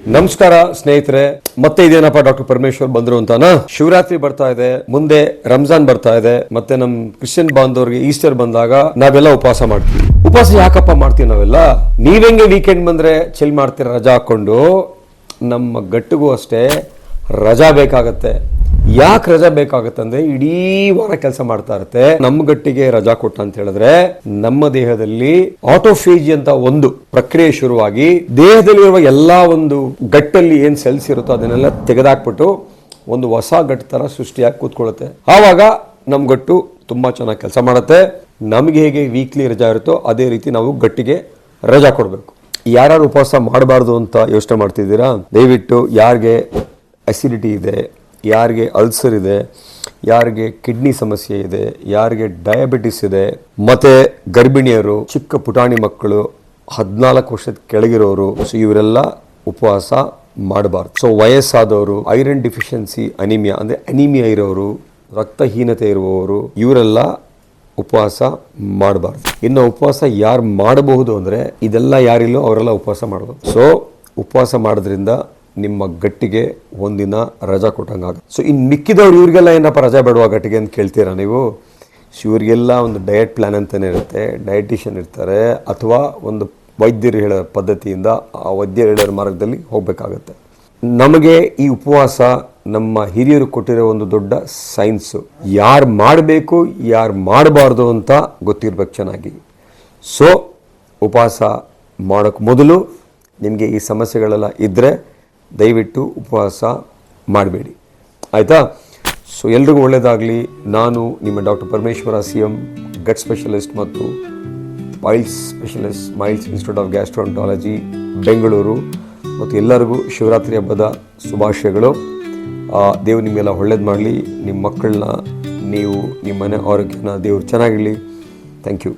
ನಮಸ್ಕಾರ ಸ್ನೇಹಿತರೆ, ಮತ್ತೆ ಇದೇನಪ್ಪ ಡಾಕ್ಟರ್ ಪರಮೇಶ್ವರ್ ಬಂದ್ರು ಅಂತಾನ. ಶಿವರಾತ್ರಿ ಬರ್ತಾ ಇದೆ, ಮುಂದೆ ರಂಜಾನ್ ಬರ್ತಾ ಇದೆ, ಮತ್ತೆ ನಮ್ ಕ್ರಿಶ್ಚಿಯನ್ ಬಾಂಧವರಿಗೆ ಈಸ್ಟರ್ ಬಂದಾಗ ನಾವೆಲ್ಲ ಉಪವಾಸ ಮಾಡ್ತೀವಿ. ಉಪವಾಸ ಯಾಕಪ್ಪ ಮಾಡ್ತೀವಿ ನಾವೆಲ್ಲ? ನೀವೆಂಗೆ ವೀಕೆಂಡ್ ಬಂದ್ರೆ ಚಿಲ್ ಮಾಡ್ತೀರ ರಜಾ ಹಾಕೊಂಡು, ನಮ್ಮ ಗಟ್ಟಿಗೂ ಅಷ್ಟೇ ರಜಾ ಬೇಕಾಗತ್ತೆ. ಯಾಕೆ ರಜಾ ಬೇಕಾಗತ್ತೆ ಅಂದ್ರೆ ಇಡೀ ವಾರ ಕೆಲಸ ಮಾಡ್ತಾ ಇರುತ್ತೆ. ನಮ್ಮ ಗಟ್ಟಿಗೆ ರಜಾ ಕೊಟ್ಟ ಅಂತ ಹೇಳಿದ್ರೆ ನಮ್ಮ ದೇಹದಲ್ಲಿ ಆಟೋಫೇಜಿ ಅಂತ ಒಂದು ಪ್ರಕ್ರಿಯೆ ಶುರುವಾಗಿ ದೇಹದಲ್ಲಿರುವ ಎಲ್ಲಾ ಒಂದು ಗಟ್ಟಲ್ಲಿ ಏನ್ ಸೆಲ್ಸ್ ಇರುತ್ತೋ ಅದನ್ನೆಲ್ಲ ತೆಗೆದಾಕ್ಬಿಟ್ಟು ಒಂದು ಹೊಸ ಗಟ್ಟು ತರ ಸೃಷ್ಟಿಯಾಗಿ ಕೂತ್ಕೊಳ್ಳುತ್ತೆ. ಆವಾಗ ನಮ್ ಗಟ್ಟು ತುಂಬಾ ಚೆನ್ನಾಗಿ ಕೆಲಸ ಮಾಡುತ್ತೆ. ನಮ್ಗೆ ಹೇಗೆ ವೀಕ್ಲಿ ರಜಾ ಇರುತ್ತೋ ಅದೇ ರೀತಿ ನಾವು ಗಟ್ಟಿಗೆ ರಜಾ ಕೊಡ್ಬೇಕು. ಯಾರು ಉಪವಾಸ ಮಾಡಬಾರ್ದು ಅಂತ ಯೋಚನೆ ಮಾಡ್ತಿದ್ದೀರಾ? ದಯವಿಟ್ಟು ಯಾರಿಗೆ ಅಸಿಡಿಟಿ ಇದೆ, ಯಾರಿಗೆ ಅಲ್ಸರ್ ಇದೆ, ಯಾರಿಗೆ ಕಿಡ್ನಿ ಸಮಸ್ಯೆ ಇದೆ, ಯಾರಿಗೆ ಡಯಾಬಿಟಿಸ್ ಇದೆ, ಮತ್ತೆ ಗರ್ಭಿಣಿಯರು, ಚಿಕ್ಕ ಪುಟಾಣಿ ಮಕ್ಕಳು, 14 ವರ್ಷದ ಕೆಳಗಿರೋರು, ಸೊ ಇವರೆಲ್ಲ ಉಪವಾಸ ಮಾಡಬಾರ್ದು. ಸೊ ವಯಸ್ಸಾದವರು, ಐರನ್ ಡಿಫಿಷಿಯನ್ಸಿ ಅನಿಮಿಯಾ ಅಂದ್ರೆ ಅನಿಮಿಯಾ ಇರೋರು, ರಕ್ತಹೀನತೆ ಇರುವವರು, ಇವರೆಲ್ಲ ಉಪವಾಸ ಮಾಡಬಾರ್ದು. ಇನ್ನು ಉಪವಾಸ ಯಾರು ಮಾಡಬಹುದು ಅಂದ್ರೆ ಇದೆಲ್ಲ ಯಾರಿಲ್ಲೋ ಅವರೆಲ್ಲ ಉಪವಾಸ ಮಾಡಬಹುದು. ಸೊ ಉಪವಾಸ ಮಾಡೋದ್ರಿಂದ ನಿಮ್ಮ ಗಟ್ಟಿಗೆ ಒಂದಿನ ರಜಾ ಕೊಟ್ಟಂಗಾಗುತ್ತೆ. ಸೊ ಇನ್ನು ಮಿಕ್ಕಿದವ್ರು ಇವ್ರಿಗೆಲ್ಲ ಏನಪ್ಪ ರಜಾ ಬೇಡುವ ಗಟ್ಟಿಗೆ ಅಂತ ಕೇಳ್ತೀರಾ ನೀವು? ಇವ್ರಿಗೆಲ್ಲ ಒಂದು ಡಯಟ್ ಪ್ಲಾನ್ ಅಂತಲೇ ಇರುತ್ತೆ, ಡಯಟಿಷಿಯನ್ ಇರ್ತಾರೆ, ಅಥವಾ ಒಂದು ವೈದ್ಯರು ಹೇಳೋ ಪದ್ಧತಿಯಿಂದ ಆ ವೈದ್ಯರು ಹೇಳೋ ಮಾರ್ಗದಲ್ಲಿ ಹೋಗಬೇಕಾಗತ್ತೆ. ನಮಗೆ ಈ ಉಪವಾಸ ನಮ್ಮ ಹಿರಿಯರು ಕೊಟ್ಟಿರೋ ಒಂದು ದೊಡ್ಡ ಸೈನ್ಸು. ಯಾರು ಮಾಡಬೇಕು ಯಾರು ಮಾಡಬಾರ್ದು ಅಂತ ಗೊತ್ತಿರ್ಬೇಕು ಚೆನ್ನಾಗಿ. ಸೊ ಉಪವಾಸ ಮಾಡೋಕ್ಕೆ ಮೊದಲು ನಿಮಗೆ ಈ ಸಮಸ್ಯೆಗಳೆಲ್ಲ ಇದ್ದರೆ ದಯವಿಟ್ಟು ಉಪವಾಸ ಮಾಡಬೇಡಿ, ಆಯಿತಾ? ಸೊ ಎಲ್ರಿಗೂ ಒಳ್ಳೆಯದಾಗಲಿ. ನಾನು ನಿಮ್ಮ doctor Parameshwara CM, gut specialist ಮತ್ತು miles specialist, miles institute of gastroenterology, Bengaluru. ಮತ್ತು ಎಲ್ಲರಿಗೂ ಶಿವರಾತ್ರಿ ಹಬ್ಬದ ಶುಭಾಶಯಗಳು. ದೇವ್ರು ನಿಮಗೆಲ್ಲ ಒಳ್ಳೇದು ಮಾಡಲಿ. ನಿಮ್ಮ ಮಕ್ಕಳನ್ನ, ನೀವು ನಿಮ್ಮ ಮನೆ ಆರೋಗ್ಯನ ದೇವ್ರು ಚೆನ್ನಾಗಿರಲಿ. Thank you.